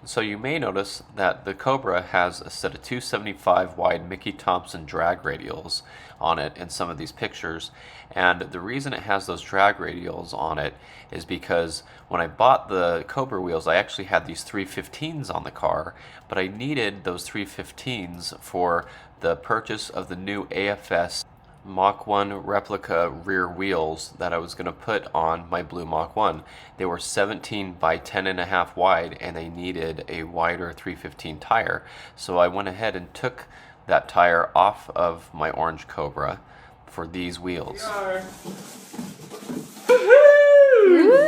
So you may notice that the Cobra has a set of 275 wide Mickey Thompson drag radials on it in some of these pictures. And the reason it has those drag radials on it is because when I bought the Cobra wheels, I actually had these 315s on the car, but I needed those 315s for the purchase of the new AFS Mach 1 replica rear wheels that I was going to put on my blue Mach 1. They were 17 by 10.5 wide and they needed a wider 315 tire. So I went ahead and took that tire off of my orange Cobra for these wheels. Woo!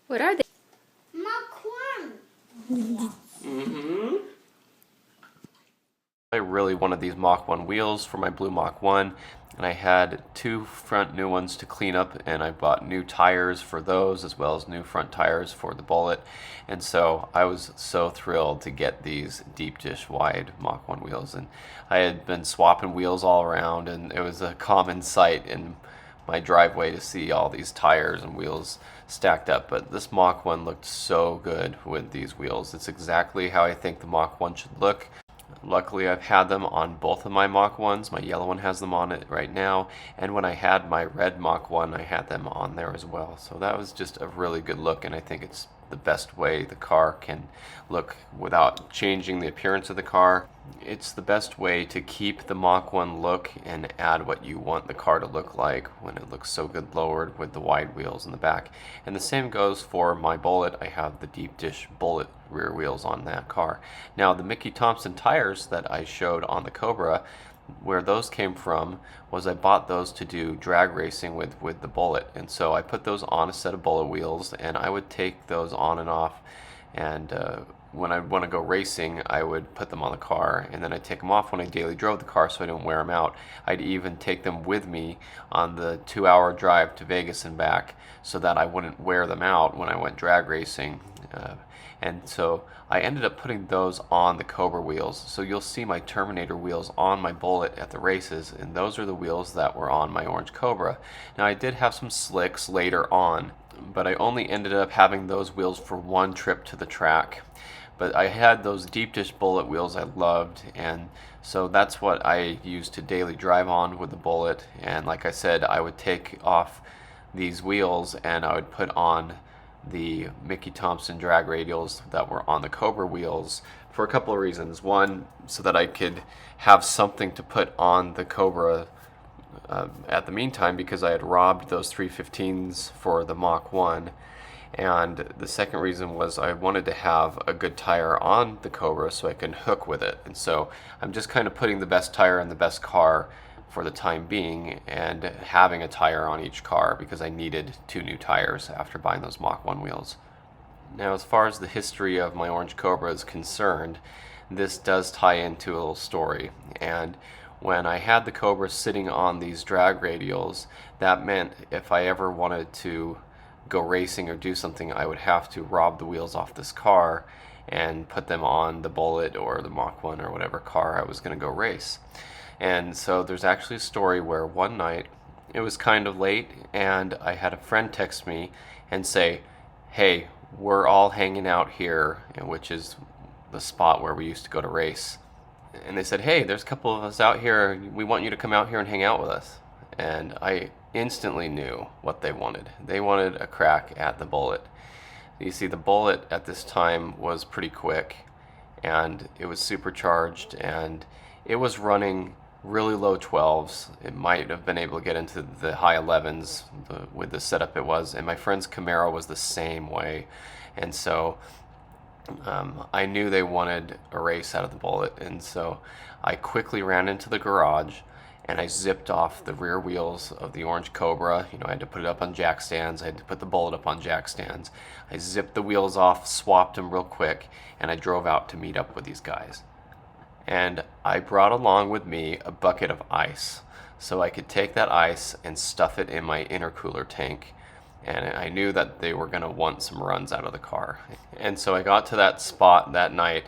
What are they? Mach 1. I really wanted these Mach 1 wheels for my blue Mach 1, and I had 2 front new ones to clean up, and I bought new tires for those as well as new front tires for the Bullet. And so I was so thrilled to get these deep dish wide Mach 1 wheels, and I had been swapping wheels all around, and it was a common sight in my driveway to see all these tires and wheels stacked up. But this Mach 1 looked so good with these wheels. It's exactly how I think the Mach 1 should look. Luckily, I've had them on both of my Mach 1s. My yellow one has them on it right now, and when I had my red Mach 1, I had them on there as well. So that was just a really good look, and I think it's the best way the car can look without changing the appearance of the car. It's the best way to keep the Mach 1 look and add what you want the car to look like when it looks so good lowered with the wide wheels in the back. And the same goes for my Bullet. I have the deep dish Bullet rear wheels on that car. Now the Mickey Thompson tires that I showed on the Cobra, where those came from was I bought those to do drag racing with the Bullet, and so I put those on a set of Bullet wheels, and I would take those on and off, and when I want to go racing, I would put them on the car, and then I'd take them off when I daily drove the car so I didn't wear them out. I'd even take them with me on the 2-hour drive to Vegas and back so that I wouldn't wear them out when I went drag racing. And so I ended up putting those on the Cobra wheels. So you'll see my Terminator wheels on my Bullet at the races, and those are the wheels that were on my orange Cobra. Now I did have some slicks later on, but I only ended up having those wheels for one trip to the track. But I had those deep dish Bullet wheels I loved, and so that's what I used to daily drive on with the Bullet. And like I said, I would take off these wheels and I would put on the Mickey Thompson drag radials that were on the Cobra wheels for a couple of reasons. One, so that I could have something to put on the Cobra at the meantime, because I had robbed those 315s for the Mach 1. And the second reason was I wanted to have a good tire on the Cobra so I can hook with it. And so I'm just kind of putting the best tire in the best car for the time being, and having a tire on each car because I needed 2 new tires after buying those Mach 1 wheels. Now, as far as the history of my orange Cobra is concerned, this does tie into a little story. And when I had the Cobra sitting on these drag radials, that meant if I ever wanted to go racing or do something, I would have to rob the wheels off this car and put them on the Bullet or the Mach 1 or whatever car I was going to go race. And so there's actually a story where one night, it was kind of late, and I had a friend text me and say, hey, we're all hanging out here, which is the spot where we used to go to race. And they said, hey, there's a couple of us out here, we want you to come out here and hang out with us. And I instantly knew what they wanted. They wanted a crack at the Bullet. You see, the Bullet at this time was pretty quick, and it was supercharged, and it was running really low 12s. It might have been able to get into the high 11s with the setup it was, and my friend's Camaro was the same way. And so I knew they wanted a race out of the Bullet, and so I quickly ran into the garage and I zipped off the rear wheels of the orange Cobra. I had to put it up on jack stands. I had to put the Bullet up on jack stands. I zipped the wheels off, swapped them real quick, and I drove out to meet up with these guys. And I brought along with me a bucket of ice so I could take that ice and stuff it in my intercooler tank. And I knew that they were going to want some runs out of the car. And so I got to that spot that night,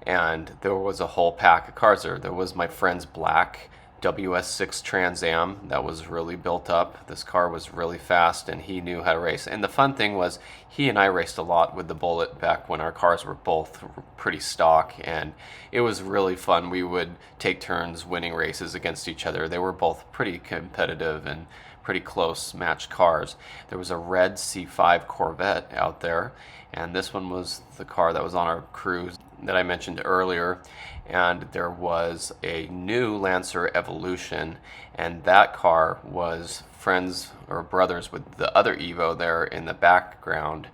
and there was a whole pack of cars there. There was my friend's black WS6 Trans Am that was really built up. This car was really fast and he knew how to race. And the fun thing was he and I raced a lot with the Bullet back when our cars were both pretty stock, and it was really fun. We would take turns winning races against each other. They were both pretty competitive and pretty close matched cars. There was a red C5 Corvette out there, and this one was the car that was on our cruise that I mentioned earlier. And there was a new Lancer Evolution, and that car was friends or brothers with the other Evo there in the background,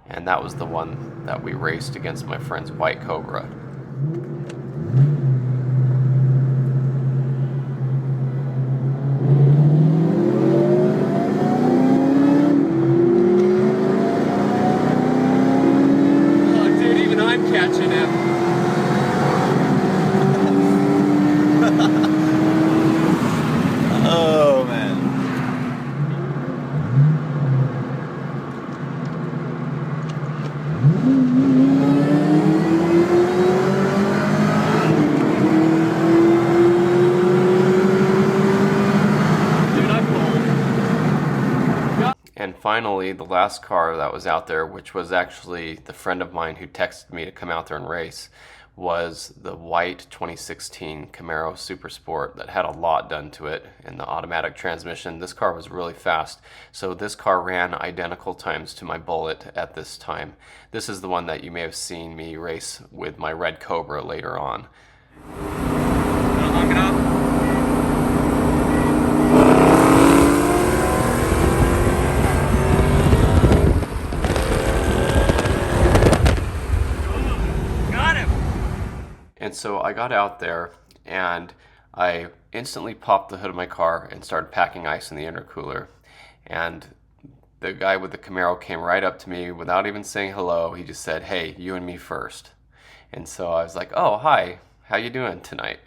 and that was the one that we raced against my friend's white Cobra. Oh, dude, even I'm catching him. Oh man. Dude, I'm cold. And finally, the last car that was out there, which was actually the friend of mine who texted me to come out there and race, was the white 2016 Camaro Super Sport that had a lot done to it in the automatic transmission. This car was really fast, so this car ran identical times to my Bullet at this time. This is the one that you may have seen me race with my red Cobra later on. Wanna hunk it up? Got him! And so I got out there and I instantly popped the hood of my car and started packing ice in the intercooler. And the guy with the Camaro came right up to me without even saying hello. He just said, "Hey, you and me first." And so I was like, "Oh, hi, how you doing tonight?"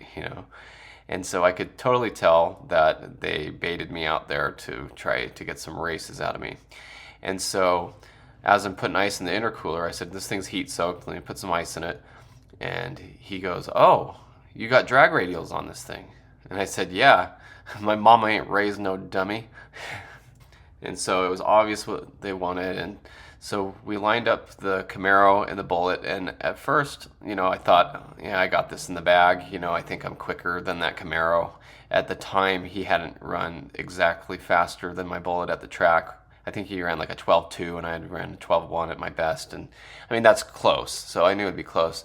And so I could totally tell that they baited me out there to try to get some races out of me. And so as I'm putting ice in the intercooler, I said, "This thing's heat soaked, let me put some ice in it." And he goes, "Oh, you got drag radials on this thing?" And I said, "Yeah, my mama ain't raised no dummy." And so it was obvious what they wanted. And so we lined up the Camaro and the Bullet. And at first, I thought, yeah, I got this in the bag. I think I'm quicker than that Camaro. At the time, he hadn't run exactly faster than my Bullet at the track. I think he ran like a 12.2 and I had ran a 12.1 at my best. And I mean, that's close. So I knew it'd be close.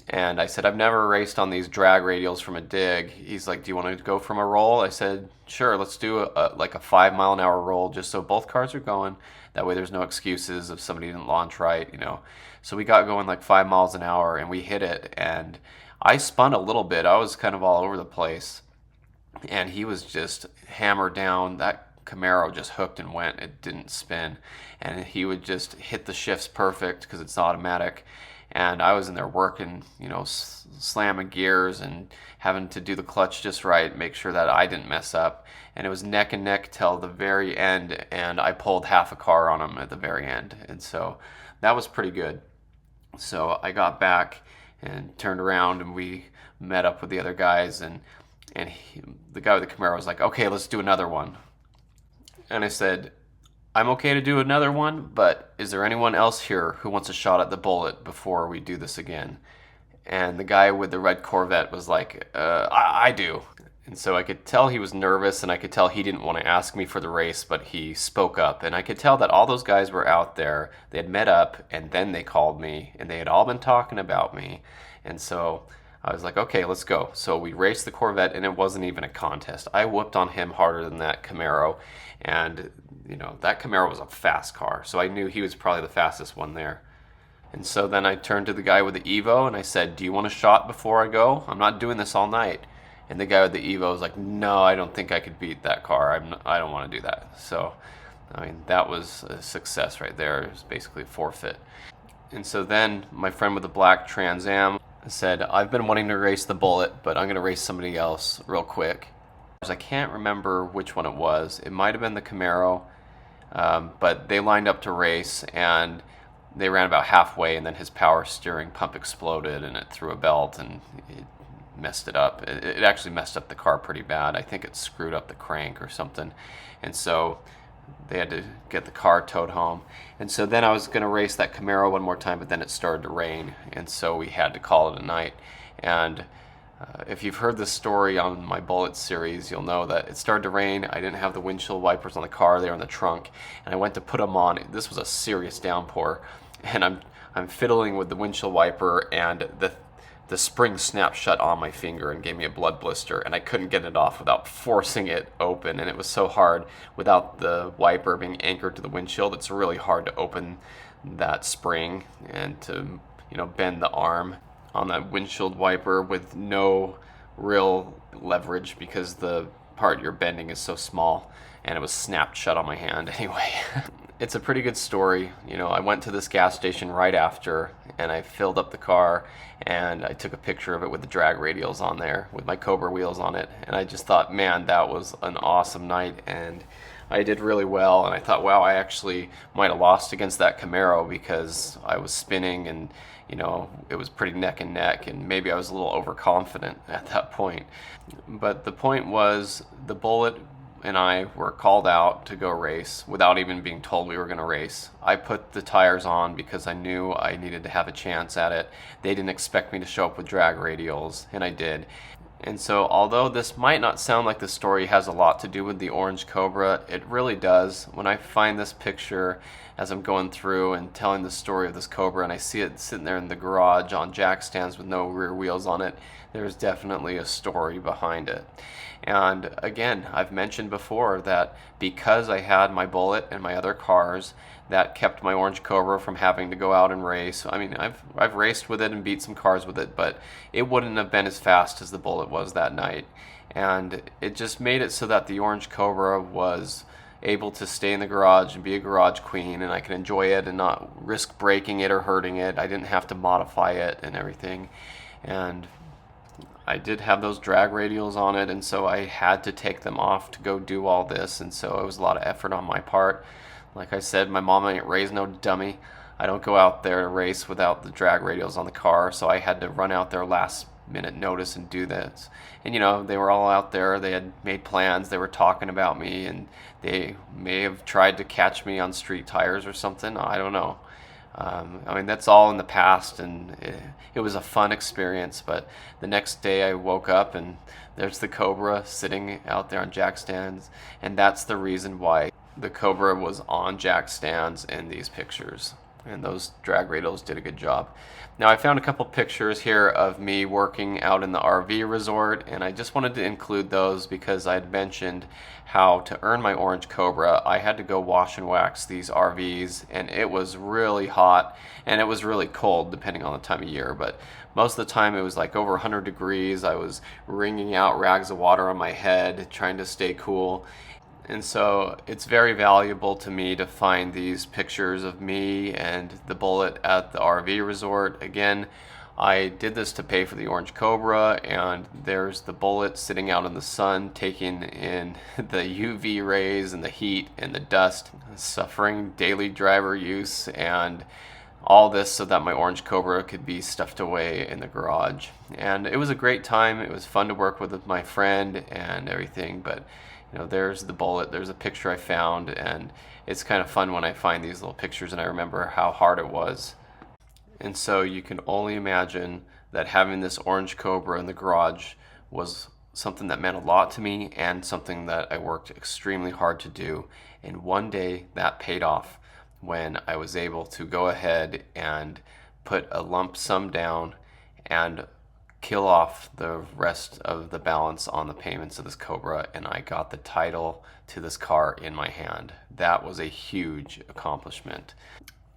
And I said, "I've never raced on these drag radials from a dig." He's like, "Do you want to go from a roll?" I said, "Sure, let's do like a 5-mile-an-hour roll just so both cars are going. That way there's no excuses if somebody didn't launch right, So we got going like 5 miles an hour and we hit it. And I spun a little bit. I was kind of all over the place. And he was just hammered down. That Camaro just hooked and went. It didn't spin. And he would just hit the shifts perfect because it's automatic. And I was in there working, slamming gears and having to do the clutch just right, make sure that I didn't mess up. And it was neck and neck till the very end, and I pulled half a car on him at the very end. And so that was pretty good. So I got back and turned around, and we met up with the other guys, and the guy with the Camaro was like, "Okay, let's do another one." And I said, "I'm okay to do another one, but is there anyone else here who wants a shot at the Bullet before we do this again?" And the guy with the red Corvette was like, I do. And so I could tell he was nervous, and I could tell he didn't want to ask me for the race, but he spoke up. And I could tell that all those guys were out there. They had met up, and then they called me, and they had all been talking about me. And so I was like, "Okay, let's go." So we raced the Corvette, and it wasn't even a contest. I whooped on him harder than that Camaro. And, that Camaro was a fast car. So I knew he was probably the fastest one there. And so then I turned to the guy with the Evo, and I said, "Do you want a shot before I go? I'm not doing this all night." And the guy with the Evo was like, "No, I don't think I could beat that car. I don't want to do that." So, I mean, that was a success right there. It was basically a forfeit. And so then my friend with the black Trans Am said, "I've been wanting to race the Bullet, but I'm going to race somebody else real quick." I can't remember which one it was. It might have been the Camaro, but they lined up to race, and they ran about halfway, and then his power steering pump exploded, and it threw a belt, and messed it up. It actually messed up the car pretty bad. I think it screwed up the crank or something. And so they had to get the car towed home. And so then I was going to race that Camaro one more time, but then it started to rain. And so we had to call it a night. And if you've heard this story on my Bullet series, you'll know that it started to rain. I didn't have the windshield wipers on the car. They were in the trunk. And I went to put them on. This was a serious downpour. And I'm fiddling with the windshield wiper, and the spring snapped shut on my finger and gave me a blood blister, and I couldn't get it off without forcing it open. And it was so hard without the wiper being anchored to the windshield. It's really hard to open that spring and to, bend the arm on that windshield wiper with no real leverage, because the part you're bending is so small, and it was snapped shut on my hand anyway. It's a pretty good story. I went to this gas station right after, and I filled up the car, and I took a picture of it with the drag radials on there with my Cobra wheels on it, and I just thought, man, that was an awesome night, and I did really well. And I thought, wow, I actually might have lost against that Camaro because I was spinning, and it was pretty neck and neck, and maybe I was a little overconfident at that point. But the point was, the Bullet and I were called out to go race without even being told we were going to race. I put the tires on because I knew I needed to have a chance at it. They didn't expect me to show up with drag radials, and I did. And so although this might not sound like the story has a lot to do with the orange Cobra, it really does. When I find this picture as I'm going through and telling the story of this Cobra, and I see it sitting there in the garage on jack stands with no rear wheels on it, there's definitely a story behind it. And again, I've mentioned before that because I had my Bullet and my other cars, that kept my orange Cobra from having to go out and race. I mean, I've raced with it and beat some cars with it, but it wouldn't have been as fast as the Bullet was that night. And it just made it so that the orange Cobra was able to stay in the garage and be a garage queen, and I could enjoy it and not risk breaking it or hurting it. I didn't have to modify it and everything. And I did have those drag radials on it, and so I had to take them off to go do all this, and so it was a lot of effort on my part. Like I said, my mom ain't raised no dummy. I don't go out there to race without the drag radials on the car, so I had to run out there last minute notice and do this. And they were all out there, they had made plans, they were talking about me, and they may have tried to catch me on street tires or something, I don't know. That's all in the past, and it was a fun experience. But the next day I woke up and there's the Cobra sitting out there on jack stands, and that's the reason why the Cobra was on jack stands in these pictures. And those drag radials did a good job. Now, I found a couple pictures here of me working out in the RV resort, and I just wanted to include those because I had mentioned how to earn my orange Cobra, I had to go wash and wax these RVs, and it was really hot, and it was really cold depending on the time of year, but most of the time it was like over 100 degrees. I was wringing out rags of water on my head, trying to stay cool. And so it's very valuable to me to find these pictures of me and the Bullet at the RV resort. Again, I did this to pay for the orange Cobra, and there's the Bullet sitting out in the sun, taking in the UV rays and the heat and the dust, suffering daily driver use, and all this so that my orange Cobra could be stuffed away in the garage. And it was a great time. It was fun to work with my friend and everything, but there's the Bullet, there's a picture I found, and it's kind of fun when I find these little pictures and I remember how hard it was. And so you can only imagine that having this orange Cobra in the garage was something that meant a lot to me, and something that I worked extremely hard to do. And one day that paid off when I was able to go ahead and put a lump sum down and kill off the rest of the balance on the payments of this Cobra, and I got the title to this car in my hand. That was a huge accomplishment.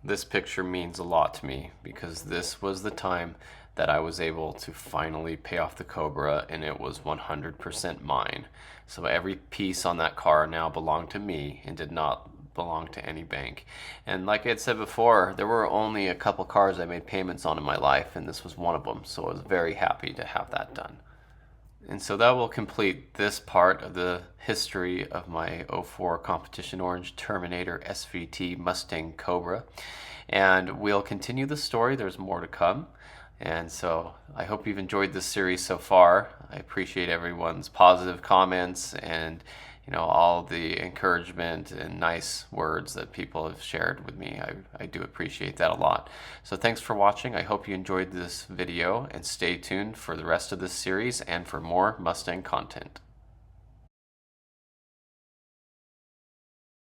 This picture means a lot to me because this was the time that I was able to finally pay off the Cobra, and it was 100% mine. So every piece on that car now belonged to me and did not belong to any bank. And like I had said before, there were only a couple cars I made payments on in my life, and this was one of them, so I was very happy to have that done. And so that will complete this part of the history of my '04 Competition Orange Terminator SVT Mustang Cobra. And we'll continue the story. There's more to come. And so I hope you've enjoyed this series so far. I appreciate everyone's positive comments and all the encouragement and nice words that people have shared with me. I do appreciate that a lot. So thanks for watching. I hope you enjoyed this video, and stay tuned for the rest of this series and for more Mustang content.